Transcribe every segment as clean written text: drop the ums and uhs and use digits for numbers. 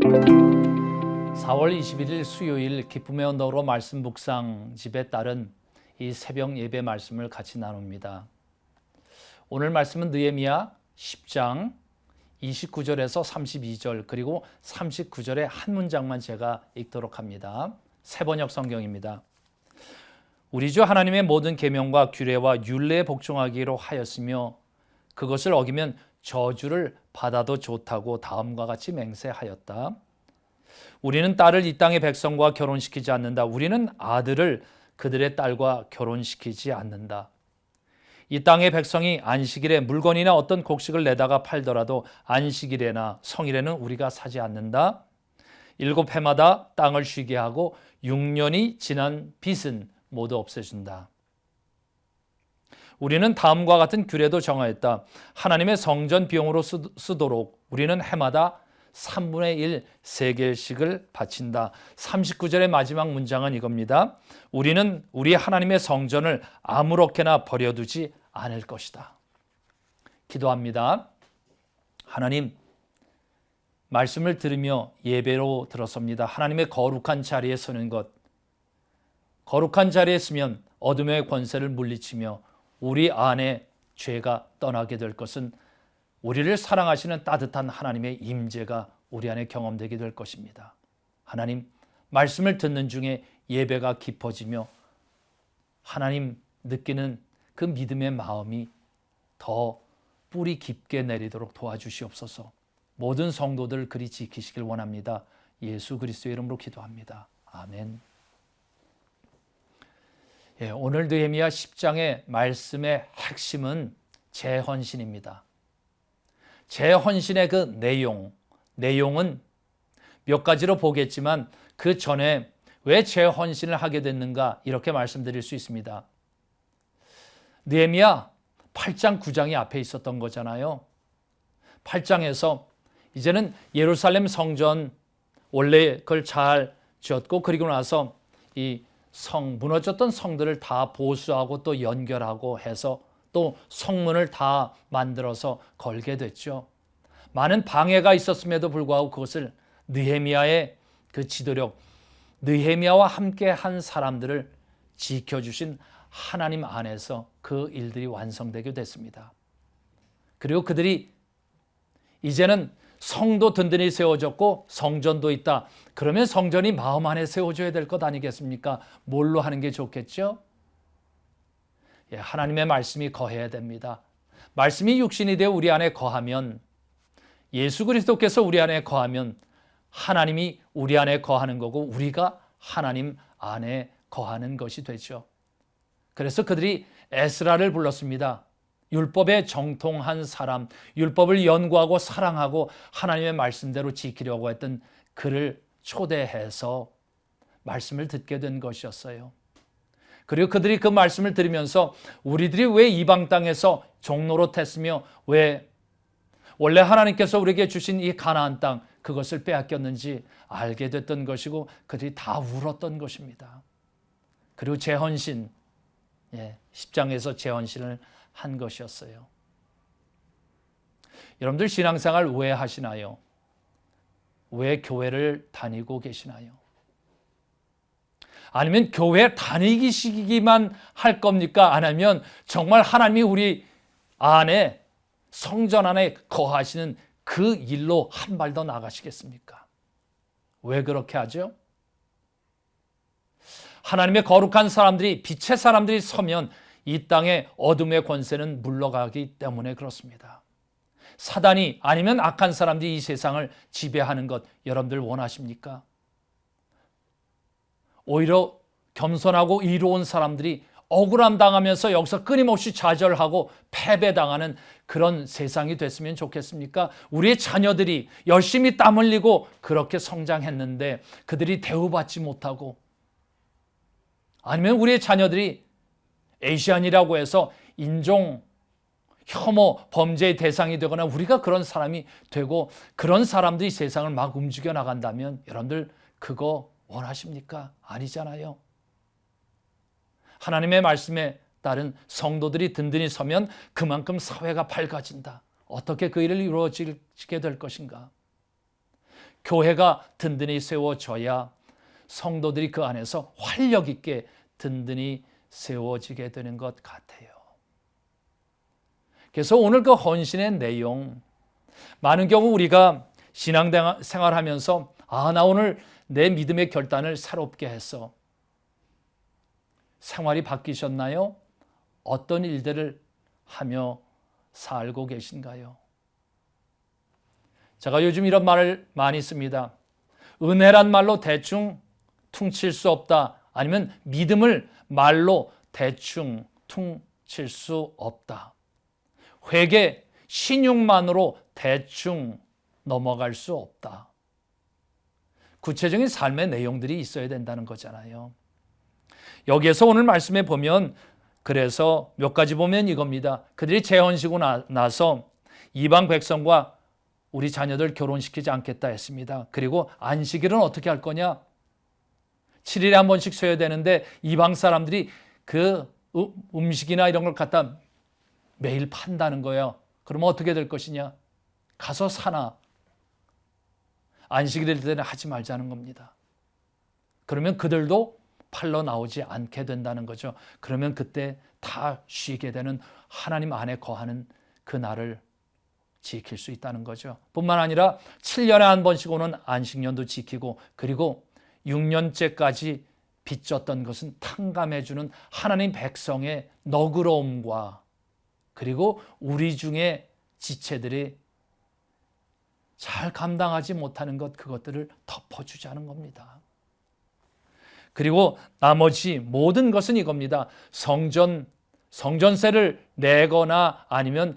4월 21일 수요일 기쁨의 언덕으로 말씀 묵상 집에 따른 이 새벽 예배 말씀을 같이 나눕니다. 오늘 말씀은 느헤미야 10장 29절에서 32절 그리고 39절의 한 문장만 제가 읽도록 합니다. 새번역 성경입니다. 우리 주 하나님의 모든 계명과 규례와 율례에 복종하기로 하였으며 그것을 어기면 저주를 받아도 좋다고 다음과 같이 맹세하였다. 우리는 딸을 이 땅의 백성과 결혼시키지 않는다. 우리는 아들을 그들의 딸과 결혼시키지 않는다. 이 땅의 백성이 안식일에 물건이나 어떤 곡식을 내다가 팔더라도 안식일에나 성일에는 우리가 사지 않는다. 7해마다 땅을 쉬게 하고 6년이 지난 빚은 모두 없애준다. 우리는 다음과 같은 규례도 정하였다. 하나님의 성전 비용으로 쓰도록 우리는 해마다 3분의 1 세겔씩을 바친다. 39절의 마지막 문장은 이겁니다. 우리는 우리 하나님의 성전을 아무렇게나 버려두지 않을 것이다. 기도합니다. 하나님, 말씀을 들으며 예배로 들어섭니다. 하나님의 거룩한 자리에 서는 것, 거룩한 자리에 서면 어둠의 권세를 물리치며 우리 안에 죄가 떠나게 될 것은 우리를 사랑하시는 따뜻한 하나님의 임재가 우리 안에 경험되게 될 것입니다. 하나님, 말씀을 듣는 중에 예배가 깊어지며 하나님 느끼는 그 믿음의 마음이 더 뿌리 깊게 내리도록 도와주시옵소서. 모든 성도들 그리 지키시길 원합니다. 예수 그리스도의 이름으로 기도합니다. 아멘. 오늘 느헤미야 10장의 말씀의 핵심은 재헌신입니다. 재헌신의 그 내용은 몇 가지로 보겠지만 그 전에 왜 재헌신을 하게 됐는가 이렇게 말씀드릴 수 있습니다. 느헤미야 8장 9장이 앞에 있었던 거잖아요. 8장에서 이제는 예루살렘 성전 원래 그걸 잘 지었고 그리고 나서 이 무너졌던 성들을 다 보수하고 또 연결하고 해서 또 성문을 다 만들어서 걸게 됐죠. 많은 방해가 있었음에도 불구하고 그것을 느헤미야의 그 지도력, 느헤미야와 함께 한 사람들을 지켜주신 하나님 안에서 그 일들이 완성되게 됐습니다. 그리고 그들이 이제는 성도 든든히 세워졌고 성전도 있다. 그러면 성전이 마음 안에 세워져야 될 것 아니겠습니까? 뭘로 하는 게 좋겠죠? 하나님의 말씀이 거해야 됩니다. 말씀이 육신이 되어 우리 안에 거하면, 예수 그리스도께서 우리 안에 거하면 하나님이 우리 안에 거하는 거고 우리가 하나님 안에 거하는 것이 되죠. 그래서 그들이 에스라를 불렀습니다. 율법에 정통한 사람, 율법을 연구하고 사랑하고 하나님의 말씀대로 지키려고 했던 그를 초대해서 말씀을 듣게 된 것이었어요. 그리고 그들이 그 말씀을 들으면서 우리들이 왜 이방 땅에서 종노릇했으며 왜 원래 하나님께서 우리에게 주신 이 가나안 땅 그것을 빼앗겼는지 알게 됐던 것이고 그들이 다 울었던 것입니다. 그리고 재헌신, 10장에서 재헌신을 한 것이었어요. 여러분들 신앙생활 왜 하시나요? 왜 교회를 다니고 계시나요? 아니면 교회 다니기만 할 겁니까? 아니면 정말 하나님이 우리 안에 성전 안에 거하시는 그 일로 한 발 더 나가시겠습니까? 왜 그렇게 하죠? 하나님의 거룩한 사람들이, 빛의 사람들이 서면 이 땅의 어둠의 권세는 물러가기 때문에 그렇습니다. 사단이 아니면 악한 사람들이 이 세상을 지배하는 것 여러분들 원하십니까? 오히려 겸손하고 이로운 사람들이 억울함 당하면서 여기서 끊임없이 좌절하고 패배당하는 그런 세상이 됐으면 좋겠습니까? 우리의 자녀들이 열심히 땀 흘리고 그렇게 성장했는데 그들이 대우받지 못하고, 아니면 우리의 자녀들이 아시안이라고 해서 인종 혐오 범죄의 대상이 되거나 우리가 그런 사람이 되고 그런 사람들이 세상을 막 움직여 나간다면 여러분들 그거 원하십니까? 아니잖아요. 하나님의 말씀에 따른 성도들이 든든히 서면 그만큼 사회가 밝아진다. 어떻게 그 일을 이루어지게 될 것인가? 교회가 든든히 세워져야 성도들이 그 안에서 활력 있게 든든히 세워지게 되는 것 같아요. 그래서 오늘 그 헌신의 내용, 많은 경우 우리가 신앙생활하면서 나 오늘 내 믿음의 결단을 새롭게 했어. 생활이 바뀌셨나요? 어떤 일들을 하며 살고 계신가요? 제가 요즘 이런 말을 많이 씁니다. 은혜란 말로 대충 퉁칠 수 없다. 아니면 믿음을 말로 대충 퉁칠 수 없다. 회개, 신용만으로 대충 넘어갈 수 없다. 구체적인 삶의 내용들이 있어야 된다는 거잖아요. 여기에서 오늘 말씀에 보면 그래서 몇 가지 보면 이겁니다. 그들이 재혼시고 나서 이방 백성과 우리 자녀들 결혼시키지 않겠다 했습니다. 그리고 안식일은 어떻게 할 거냐? 7일에 한 번씩 쉬어야 되는데 이방 사람들이 그 음식이나 이런 걸 갖다 매일 판다는 거예요. 그러면 어떻게 될 것이냐? 가서 사나. 안식일 때는 하지 말자는 겁니다. 그러면 그들도 팔러 나오지 않게 된다는 거죠. 그러면 그때 다 쉬게 되는 하나님 안에 거하는 그 날을 지킬 수 있다는 거죠. 뿐만 아니라 7년에 한 번씩 오는 안식년도 지키고 그리고 6년째까지 빚졌던 것은 탕감해주는 하나님 백성의 너그러움과 그리고 우리 중에 지체들이 잘 감당하지 못하는 그것들을 덮어주자는 겁니다. 그리고 나머지 모든 것은 이겁니다. 성전세를 내거나 아니면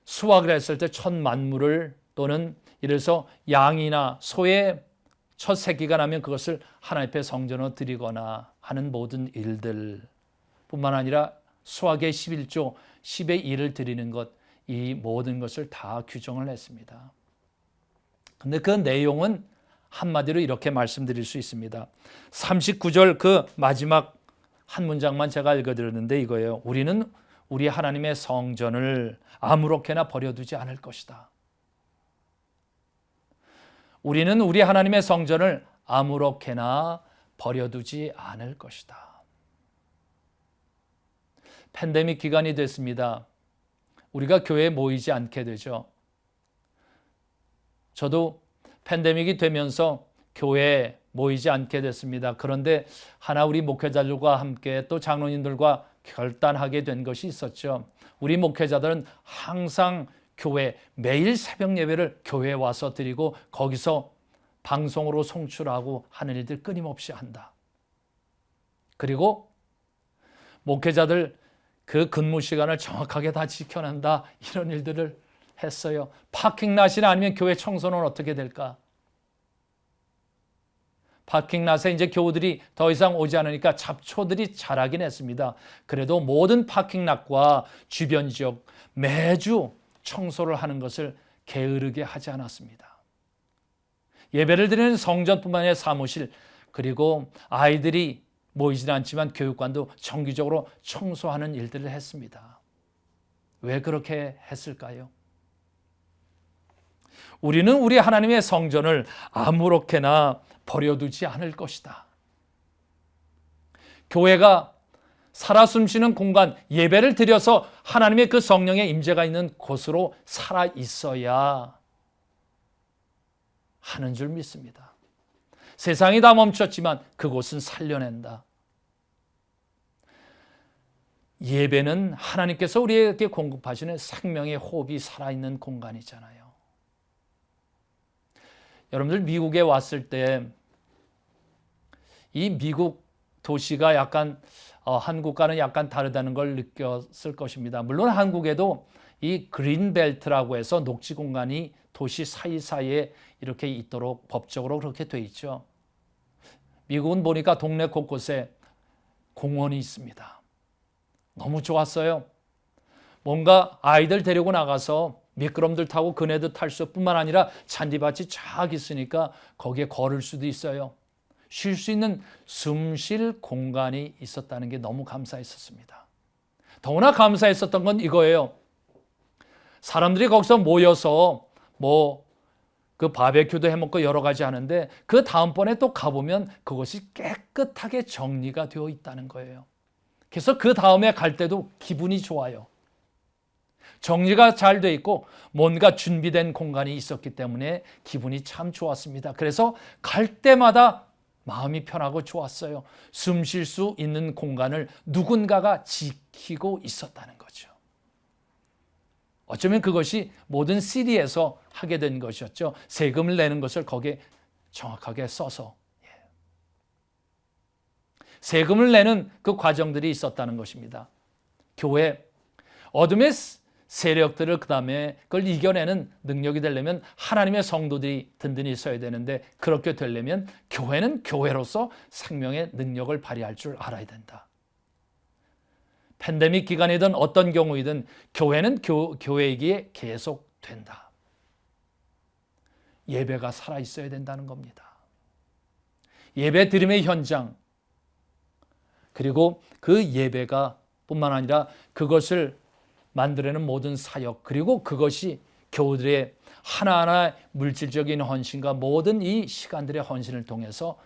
수확을 했을 때 첫 만물을 또는 이래서 양이나 소의 첫 새끼가 나면 그것을 하나님 앞에 성전으로 드리거나 하는 모든 일들 뿐만 아니라 수확의 11조 10의 1을 드리는 것, 이 모든 것을 다 규정을 했습니다. 근데 그 내용은 한마디로 이렇게 말씀드릴 수 있습니다. 39절 그 마지막 한 문장만 제가 읽어드렸는데 이거예요. 우리는 우리 하나님의 성전을 아무렇게나 버려두지 않을 것이다. 우리는 우리 하나님의 성전을 아무렇게나 버려두지 않을 것이다. 팬데믹 기간이 됐습니다. 우리가 교회에 모이지 않게 되죠. 저도 팬데믹이 되면서 교회에 모이지 않게 됐습니다. 그런데 하나 우리 목회자들과 함께 또 장로님들과 결단하게 된 것이 있었죠. 우리 목회자들은 항상 교회 매일 새벽 예배를 교회에 와서 드리고 거기서 방송으로 송출하고 하는 일들 끊임없이 한다. 그리고 목회자들 그 근무 시간을 정확하게 다 지켜낸다. 이런 일들을 했어요. 파킹랏이나 아니면 교회 청소는 어떻게 될까? 파킹랏에 이제 교우들이 더 이상 오지 않으니까 잡초들이 자라긴 했습니다. 그래도 모든 파킹랏과 주변 지역 매주 청소를 하는 것을 게으르게 하지 않았습니다. 예배를 드리는 성전뿐만 아니라 사무실 그리고 아이들이 모이지는 않지만 교육관도 정기적으로 청소하는 일들을 했습니다. 왜 그렇게 했을까요? 우리는 우리 하나님의 성전을 아무렇게나 버려두지 않을 것이다. 교회가 살아 숨쉬는 공간, 예배를 드려서 하나님의 그 성령의 임재가 있는 곳으로 살아 있어야 하는 줄 믿습니다. 세상이 다 멈췄지만 그곳은 살려낸다. 예배는 하나님께서 우리에게 공급하시는 생명의 호흡이 살아있는 공간이잖아요. 여러분들 미국에 왔을 때 이 미국 도시가 약간 한국과는 약간 다르다는 걸 느꼈을 것입니다. 물론 한국에도 이 그린벨트라고 해서 녹지 공간이 도시 사이사이에 이렇게 있도록 법적으로 그렇게 돼 있죠. 미국은 보니까 동네 곳곳에 공원이 있습니다. 너무 좋았어요. 뭔가 아이들 데리고 나가서 미끄럼들 타고 그네도 탈 수 뿐만 아니라 잔디밭이 쫙 있으니까 거기에 걸을 수도 있어요. 쉴 수 있는 숨 쉴 공간이 있었다는 게 너무 감사했었습니다. 더구나 감사했었던 건 이거예요. 사람들이 거기서 모여서 그 바베큐도 해먹고 여러 가지 하는데 그 다음번에 또 가보면 그것이 깨끗하게 정리가 되어 있다는 거예요. 그래서 그 다음에 갈 때도 기분이 좋아요. 정리가 잘 돼 있고 뭔가 준비된 공간이 있었기 때문에 기분이 참 좋았습니다. 그래서 갈 때마다 마음이 편하고 좋았어요. 숨 쉴 수 있는 공간을 누군가가 지키고 있었다는 거죠. 어쩌면 그것이 모든 시리에서 하게 된 것이었죠. 세금을 내는 것을 거기에 정확하게 써서 세금을 내는 그 과정들이 있었다는 것입니다. 교회, 어둠의 세력들을 그 다음에 그걸 이겨내는 능력이 되려면 하나님의 성도들이 든든히 있어야 되는데 그렇게 되려면 교회는 교회로서 생명의 능력을 발휘할 줄 알아야 된다. 팬데믹 기간이든 어떤 경우이든 교회는 교회이기에 계속 된다. 예배가 살아있어야 된다는 겁니다. 예배 드림의 현장, 그리고 그 예배가 뿐만 아니라 그것을 만들어내는 모든 사역, 그리고 그것이 교우들의 하나하나의 물질적인 헌신과 모든 이 시간들의 헌신을 통해서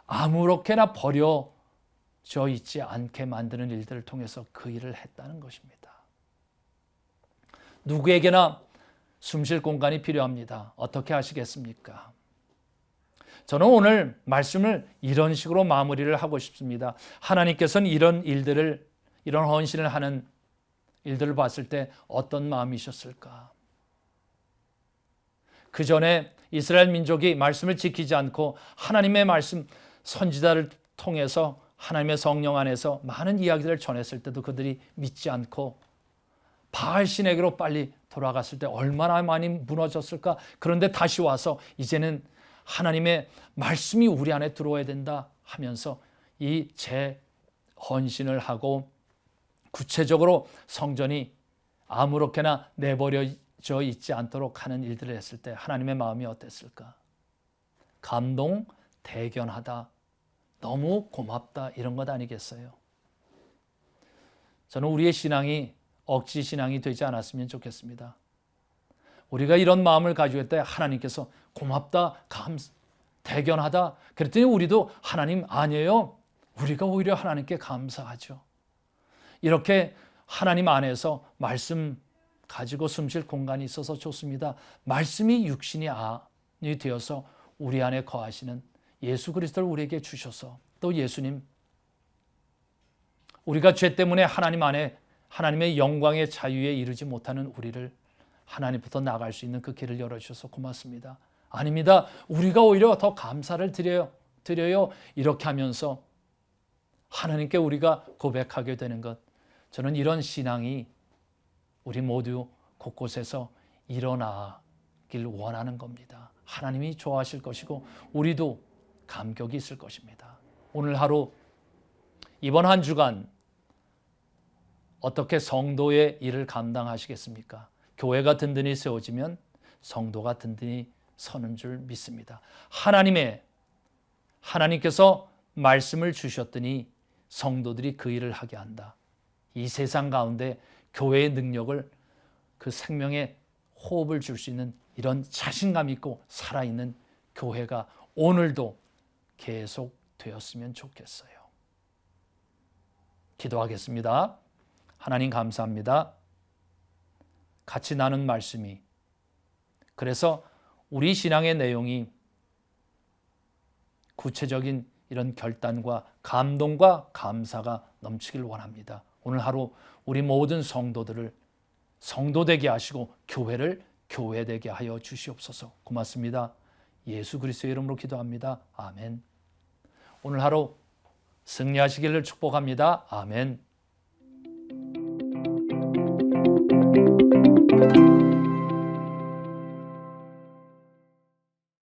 아무렇게나 버려져 있지 않게 만드는 일들을 통해서 그 일을 했다는 것입니다. 누구에게나 숨쉴 공간이 필요합니다. 어떻게 하시겠습니까? 저는 오늘 말씀을 이런 식으로 마무리를 하고 싶습니다. 하나님께서는 이런 일들을, 이런 헌신을 하는 일들을 봤을 때 어떤 마음이셨을까? 그 전에 이스라엘 민족이 말씀을 지키지 않고 하나님의 말씀, 선지자를 통해서 하나님의 성령 안에서 많은 이야기들을 전했을 때도 그들이 믿지 않고 바알 신에게로 빨리 돌아갔을 때 얼마나 많이 무너졌을까? 그런데 다시 와서 이제는 하나님의 말씀이 우리 안에 들어와야 된다 하면서 이 재헌신을 하고 구체적으로 성전이 아무렇게나 내버려져 있지 않도록 하는 일들을 했을 때 하나님의 마음이 어땠을까? 감동, 대견하다, 너무 고맙다, 이런 것 아니겠어요? 저는 우리의 신앙이 억지 신앙이 되지 않았으면 좋겠습니다. 우리가 이런 마음을 가지고 있을 때 하나님께서 고맙다, 대견하다 그랬더니 우리도 하나님 아니에요. 우리가 오히려 하나님께 감사하죠. 이렇게 하나님 안에서 말씀 가지고 숨쉴 공간이 있어서 좋습니다. 말씀이 육신이 되어서 우리 안에 거하시는 예수 그리스도를 우리에게 주셔서 또 예수님, 우리가 죄 때문에 하나님 안에 하나님의 영광의 자유에 이르지 못하는 우리를 하나님부터 나갈 수 있는 그 길을 열어주셔서 고맙습니다. 아닙니다. 우리가 오히려 더 감사를 드려요. 이렇게 하면서 하나님께 우리가 고백하게 되는 것, 저는 이런 신앙이 우리 모두 곳곳에서 일어나길 원하는 겁니다. 하나님이 좋아하실 것이고 우리도 감격이 있을 것입니다. 오늘 하루, 이번 한 주간 어떻게 성도의 일을 감당하시겠습니까? 교회가 든든히 세워지면 성도가 든든히 서는 줄 믿습니다. 하나님께서 말씀을 주셨더니 성도들이 그 일을 하게 한다. 이 세상 가운데 교회의 능력을, 그 생명의 호흡을 줄 수 있는 이런 자신감 있고 살아있는 교회가 오늘도 계속 되었으면 좋겠어요. 기도하겠습니다. 하나님 감사합니다. 같이 나눈 말씀이, 그래서 우리 신앙의 내용이 구체적인 이런 결단과 감동과 감사가 넘치길 원합니다. 오늘 하루 우리 모든 성도들을 성도되게 하시고 교회를 교회되게 하여 주시옵소서. 고맙습니다. 예수 그리스도의 이름으로 기도합니다. 아멘. 오늘 하루 승리하시기를 축복합니다. 아멘.